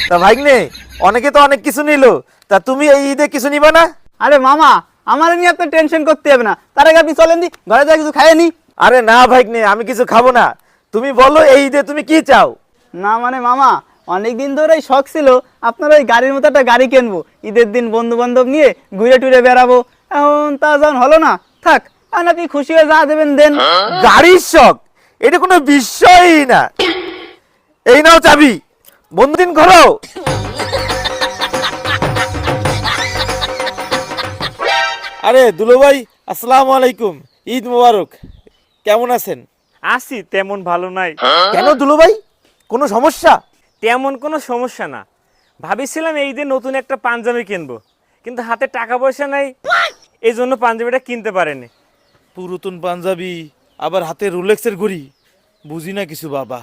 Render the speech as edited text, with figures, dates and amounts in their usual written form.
তা ভাগ্নে, অনেকে তো অনেক কিছু নিল, তা তুমি এই ঈদে কিছু নিবা না? আরে মামা, আমার নিয়ে আপনার টেনশন করতে হবে না। তার আগে আপনি চলেন দি, ঘরে যা কিছু খাইয়ে নি। আরে না ভাগ্নে, আমি কিছু খাবো না। তুমি বলো এই ঈদে তুমি কি চাও? না মানে মামা, অনেকদিন ধরেই শখ ছিল আপনার ওই গাড়ির মতো একটা গাড়ি কিনবো, ঈদের দিন বন্ধু বান্ধব নিয়ে ঘুরে টুরে বেড়াবো। এখন তা যখন হলো না, থাক, আর আপনি খুশি হয়ে যা দেবেন দেন। গাড়ির শখ? এটা কোনো বিষয়ই না। এই নাও চাবি, বন্ধুদিন ঘোরো। আরে দুলো ভাই, আসসালামু আলাইকুম, ঈদ মোবারক। কেমন আছেন? আছি, তেমন ভালো নাই। কেন দুলো ভাই, কোনো সমস্যা? তেমন কোনো সমস্যা না। ভাবিছিলাম এই দিন নতুন একটা পাঞ্জাবি কিনবো, কিন্তু হাতে টাকা পয়সা নাই, এই জন্য পাঞ্জাবিটা কিনতে পারেনি। পুরাতন পাঞ্জাবি, আবার হাতে রোলেক্সের ঘড়ি, বুঝি না কিছু বাবা।